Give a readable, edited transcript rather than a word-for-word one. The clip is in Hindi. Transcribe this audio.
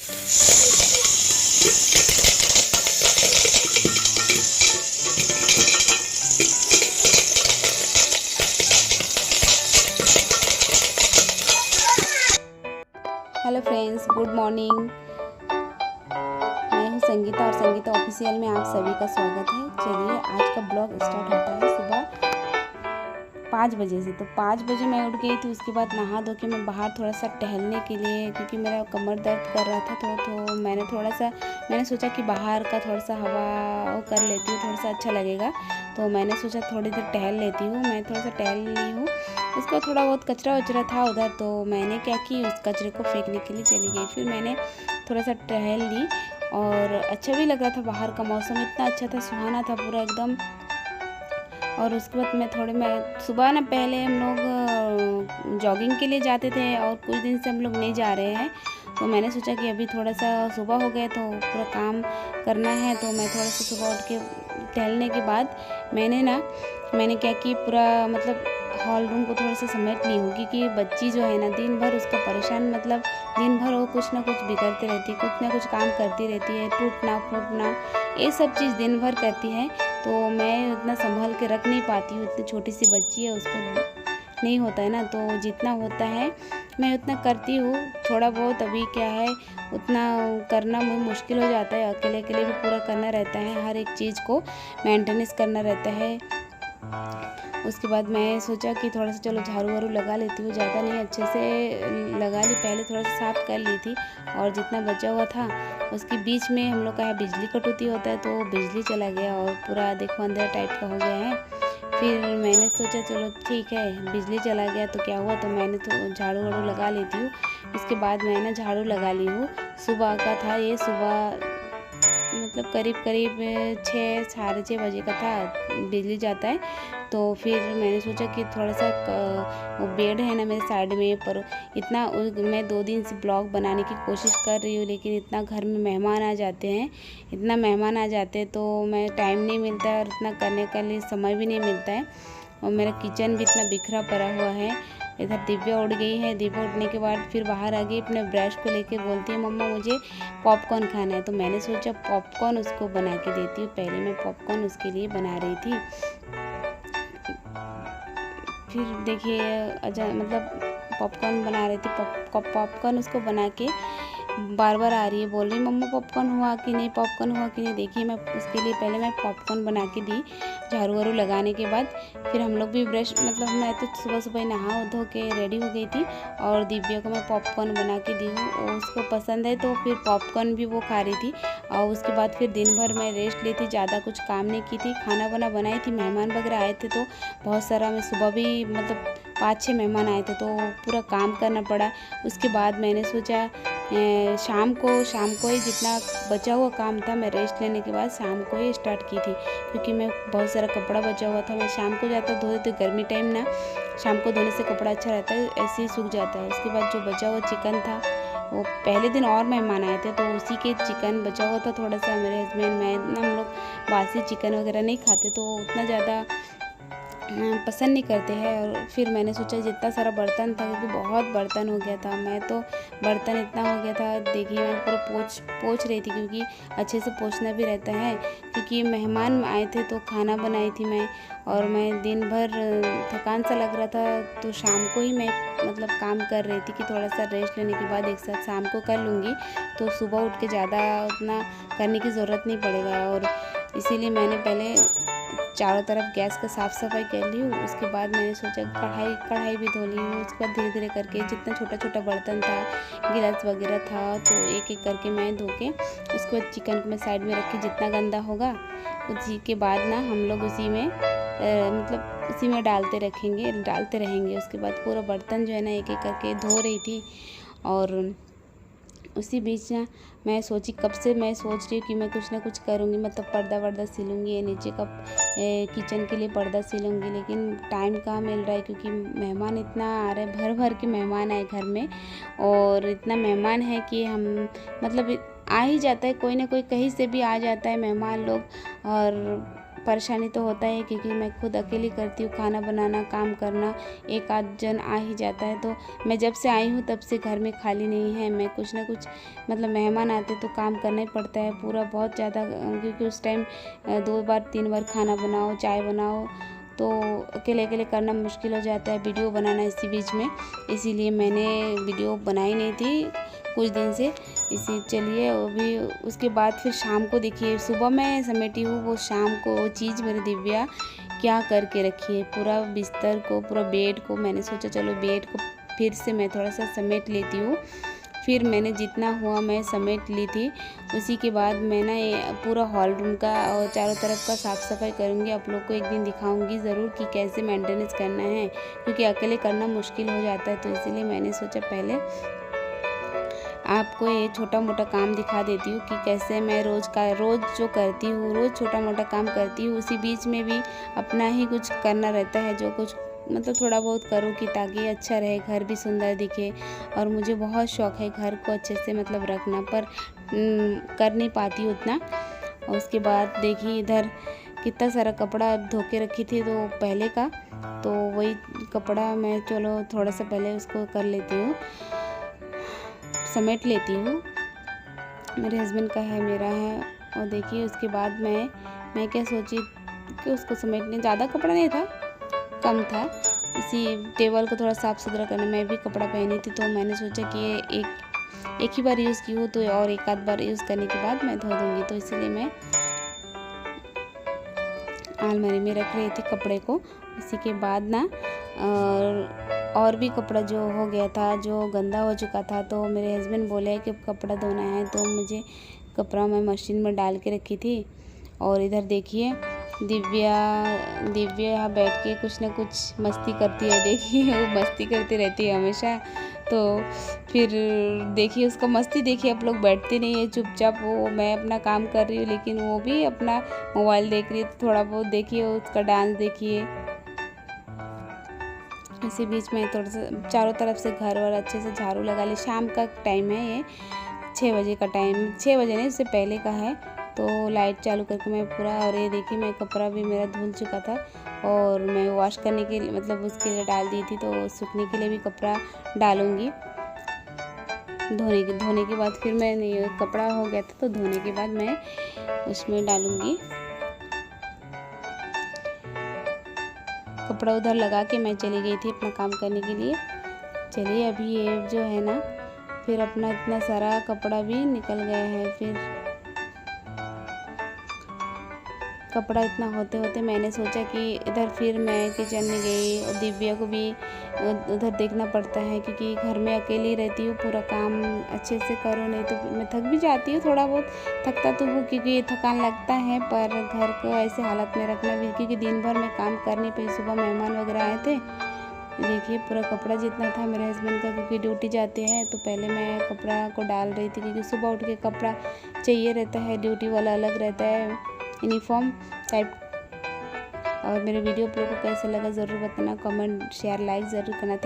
Hello friends, good morning. मैं हूं संगीता और संगीता ऑफिशियल में आप सभी का स्वागत है। चलिए, आज का ब्लॉग स्टार्ट होता है सुबह 5 बजे से। तो 5 बजे मैं उठ गई थी। उसके बाद नहा धो के मैं बाहर थोड़ा सा टहलने के लिए, क्योंकि मेरा कमर दर्द कर रहा था तो मैंने सोचा कि बाहर का थोड़ा सा हवा वो कर लेती हूँ, थोड़ा सा अच्छा लगेगा। तो मैंने सोचा थोड़ी देर टहल लेती हूँ। मैं थोड़ा सा टहल ली हूँ। उसका थोड़ा बहुत कचरा वचरा था उधर, तो मैंने क्या की, उस कचरे को फेंकने के लिए चली गई। फिर मैंने थोड़ा सा टहल ली और अच्छा भी लग रहा था। बाहर का मौसम इतना अच्छा था, सुहाना था पूरा एकदम। और उसके बाद मैं सुबह ना, पहले हम लोग जॉगिंग के लिए जाते थे और कुछ दिन से हम लोग नहीं जा रहे हैं। तो मैंने सोचा कि अभी थोड़ा सा सुबह हो गया तो पूरा काम करना है। तो मैं थोड़ा सा सुबह उठ के टहलने के बाद मैंने क्या कि पूरा हॉल रूम को थोड़ा सा समेट ली हूँ, क्योंकि बच्ची जो है ना, दिन भर उसका परेशान, दिन भर वो कुछ ना कुछ बिगड़ती रहती है, कुछ ना कुछ काम करती रहती है, टूटना फूटना ये सब चीज़ दिन भर करती है। तो मैं उतना संभाल के रख नहीं पाती हूँ। इतनी छोटी सी बच्ची है, उसको नहीं होता है ना। तो जितना होता है मैं उतना करती हूँ। थोड़ा बहुत अभी क्या है, उतना करना मुझे मुश्किल हो जाता है। अकेले अकेले भी पूरा करना रहता है, हर एक चीज़ को मेंटेनेंस करना रहता है। उसके बाद मैं सोचा कि थोड़ा सा चलो झाड़ू वाड़ू लगा लेती हूँ। ज़्यादा नहीं, अच्छे से लगा ली। पहले थोड़ा सा साफ़ कर ली थी और जितना बचा हुआ था उसके बीच में हम लोग का है बिजली कटौती होता है, तो बिजली चला गया और पूरा देखो अंधेरा टाइप का हो गया है। फिर मैंने सोचा चलो ठीक है, बिजली चला गया तो क्या हुआ, तो मैंने तो झाड़ू वाड़ू लगा लेती हूँ। इसके बाद मैंने झाड़ू लगा ली हूँ। सुबह का था ये, सुबह करीब 6 साढ़े 6 बजे का था, बिजली जाता है। तो फिर मैंने सोचा कि थोड़ा सा वो बेड है ना मेरे साइड में, पर मैं 2 दिन से ब्लॉग बनाने की कोशिश कर रही हूँ, लेकिन इतना घर में मेहमान आ जाते हैं तो मैं टाइम नहीं मिलता है और इतना करने के लिए समय भी नहीं मिलता है। और मेरा किचन भी इतना बिखरा पड़ा हुआ है। इधर दिव्या उठ गई है। दिव्या उठने के बाद फिर बाहर आ गई, अपने ब्रश को लेके बोलती है मम्मा मुझे पॉपकॉर्न खाना है। तो मैंने सोचा पॉपकॉर्न उसको बना के देती हूँ। पहले मैं पॉपकॉर्न उसके लिए बना रही थी। फिर देखिए, अच्छा पॉपकॉर्न बना रही थी। पॉपकॉर्न उसको बना के बार बार आ रही है, बोल रही मम्मा पॉपकॉर्न हुआ कि नहीं। देखिए, मैं उसके लिए पहले मैं पॉपकॉर्न बना के दी। झाड़ू वाड़ू लगाने के बाद फिर हम लोग भी मैं तो सुबह सुबह नहा धो के रेडी हो गई थी और दिव्या को मैं पॉपकॉर्न बना के दी हूँ। वो उसको पसंद है तो फिर पॉपकॉर्न भी वो खा रही थी। और उसके बाद फिर दिन भर मैं रेस्ट ली थी, ज़्यादा कुछ काम नहीं की थी। खाना वाना बनाई थी। मेहमान वगैरह आए थे तो बहुत सारा, मैं सुबह भी 5-6 मेहमान आए थे तो पूरा काम करना पड़ा। उसके बाद मैंने सोचा शाम को ही जितना बचा हुआ काम था, मैं रेस्ट लेने के बाद शाम को ही स्टार्ट की थी, क्योंकि मैं बहुत सारा कपड़ा बचा हुआ था। मैं शाम को जाता धोए, तो गर्मी टाइम ना, शाम को धोने से कपड़ा अच्छा रहता है, ऐसे ही सूख जाता है। उसके बाद जो बचा हुआ चिकन था, वो पहले दिन और मेहमान आए थे तो उसी के चिकन बचा हुआ था थोड़ा सा। मेरे हस्बैंड मैं ना, हम लोग बासी चिकन वगैरह नहीं खाते, तो उतना ज़्यादा पसंद नहीं करते हैं। और फिर मैंने सोचा जितना सारा बर्तन था, क्योंकि बहुत बर्तन हो गया था, बर्तन इतना हो गया था। देखिए, मैं पूरा पोंछ रही थी, क्योंकि अच्छे से पोंछना भी रहता है, क्योंकि मेहमान आए थे तो खाना बनाई थी मैं। और मैं दिन भर थकान सा लग रहा था, तो शाम को ही मैं काम कर रही थी कि थोड़ा सा रेस्ट लेने के बाद एक साथ शाम को कर लूँगी, तो सुबह उठ के ज़्यादा उतना करने की ज़रूरत नहीं पड़ेगा। और इसीलिए मैंने पहले चारों तरफ गैस का साफ़ सफाई कर ली हूँ। उसके बाद मैंने सोचा कढ़ाई भी धो ली हूँ। उसके बाद धीरे धीरे करके जितना छोटा छोटा बर्तन था, गिलास वगैरह था, तो एक एक करके मैं धो के उसके बाद चिकन को मैं साइड में रखी। जितना गंदा होगा उसी के बाद ना हम लोग उसी में डालते रहेंगे। उसके बाद पूरा बर्तन जो है ना एक एक करके धो रही थी। और उसी बीच ना मैं सोची, कब से मैं सोच रही हूँ कि मैं कुछ ना कुछ करूँगी, पर्दा वर्दा सिलूँगी, नीचे का किचन के लिए पर्दा सिलूँगी, लेकिन टाइम कहाँ मिल रहा है, क्योंकि मेहमान इतना आ रहे हैं, भर भर के मेहमान आए घर में। और इतना मेहमान है कि हम आ ही जाता है, कोई ना कोई कहीं से भी आ जाता है मेहमान लोग। और परेशानी तो होता है क्योंकि मैं खुद अकेली करती हूँ, खाना बनाना, काम करना, एक आध जन आ ही जाता है। तो मैं जब से आई हूँ तब से घर में खाली नहीं है, मैं कुछ ना कुछ मतलब मेहमान आते तो काम करना ही पड़ता है पूरा, बहुत ज़्यादा, क्योंकि उस टाइम 2 बार 3 बार खाना बनाओ, चाय बनाओ, तो अकेले अकेले करना मुश्किल हो जाता है, वीडियो बनाना इसी बीच में, इसीलिए मैंने वीडियो बनाई नहीं थी कुछ दिन से। चलिए अभी उसके बाद फिर शाम को देखिए, सुबह मैं समेटी हूँ, वो शाम को वो चीज़ मेरी दिव्या क्या करके रखी है, पूरा बिस्तर को, पूरा बेड को। मैंने सोचा चलो बेड को फिर से मैं थोड़ा सा समेट लेती हूँ। फिर मैंने जितना हुआ मैं समेट ली थी। उसी के बाद मैं ना पूरा हॉल रूम का और चारों तरफ का साफ़ सफाई करूँगी। आप लोग को एक दिन दिखाऊंगी ज़रूर कि कैसे मेंटेनेंस करना है, क्योंकि अकेले करना मुश्किल हो जाता है। तो इसीलिए मैंने सोचा पहले आपको ये छोटा मोटा काम दिखा देती हूँ कि कैसे मैं रोज़ जो करती हूँ, रोज़ छोटा मोटा काम करती हूँ, उसी बीच में भी अपना ही कुछ करना रहता है, जो कुछ मतलब थोड़ा बहुत करूँ कि ताकि अच्छा रहे, घर भी सुंदर दिखे। और मुझे बहुत शौक़ है घर को अच्छे से मतलब रखना, पर कर नहीं पाती हूँ उतना। और उसके बाद देखिए इधर कितना सारा कपड़ा धो के रखी थी तो पहले का, तो वही कपड़ा मैं चलो थोड़ा सा पहले उसको कर लेती हूँ, समेट लेती हूँ। मेरे हस्बैंड का है, मेरा है। और देखिए उसके बाद मैं क्या सोची कि उसको समेटने, ज़्यादा कपड़ा नहीं था, कम था, इसी टेबल को थोड़ा साफ़ सुथरा करना। मैं भी कपड़ा पहनी थी तो मैंने सोचा कि ये एक ही बार यूज़ की हूँ तो और एक आध बार यूज़ करने के बाद मैं धो दूँगी, तो इसीलिए मैं अलमारी में रख रही थी कपड़े को। इसी के बाद ना और भी कपड़ा जो हो गया था, जो गंदा हो चुका था, तो मेरे हस्बैंड बोले कि कपड़ा धोना है, तो मुझे कपड़ा मैं मशीन में डाल के रखी थी। और इधर देखिए दिव्या यहाँ बैठ के कुछ ना कुछ मस्ती करती है, देखिए वो मस्ती करती रहती है हमेशा। तो फिर देखिए उसका मस्ती देखिए, आप लोग बैठते नहीं है चुपचाप, वो मैं अपना काम कर रही हूँ लेकिन वो भी अपना मोबाइल देख रही है। तो थोड़ा बहुत देखिए उसका डांस देखिए। इसी बीच में थोड़ा सा चारों तरफ से घर वर अच्छे से झाड़ू लगा ली। शाम का टाइम है, ये 6 बजे का टाइम, 6 बजे नहीं उससे पहले का है। तो लाइट चालू करके मैं पूरा, और ये देखिए मैं कपड़ा भी मेरा धुल चुका था और मैं वॉश करने के लिए मतलब उसके लिए डाल दी थी, तो सूखने के लिए भी कपड़ा डालूँगी। धोने के बाद फिर मैं कपड़ा हो गया था तो धोने के बाद मैं उसमें डालूँगी। कपड़ा उधर लगा के मैं चली गई थी अपना काम करने के लिए। चलिए अभी ये जो है ना, फिर अपना इतना सारा कपड़ा भी निकल गया है। फिर कपड़ा इतना होते होते मैंने सोचा कि इधर फिर मैं किचन में गई, और दिव्या को भी उधर देखना पड़ता है क्योंकि घर में अकेली रहती हूँ, पूरा काम अच्छे से करो नहीं तो मैं थक भी जाती हूँ। थोड़ा बहुत थकता तो हूँ क्योंकि थकान लगता है, पर घर को ऐसे हालत में रखना भी, क्योंकि दिन भर मैं काम कर नहीं पाई। सुबह मेहमान वगैरह आए थे, देखिए पूरा कपड़ा जितना था मेरे हस्बैंड का, क्योंकि ड्यूटी जाते हैं तो पहले मैं कपड़ा को डाल रही थी, क्योंकि सुबह उठ के कपड़ा चाहिए रहता है, ड्यूटी वाला अलग रहता है, यूनिफॉर्म टाइप। और मेरे वीडियो आप लोगों को कैसा लगा ज़रूर बताना, कमेंट शेयर लाइक ज़रूर करना।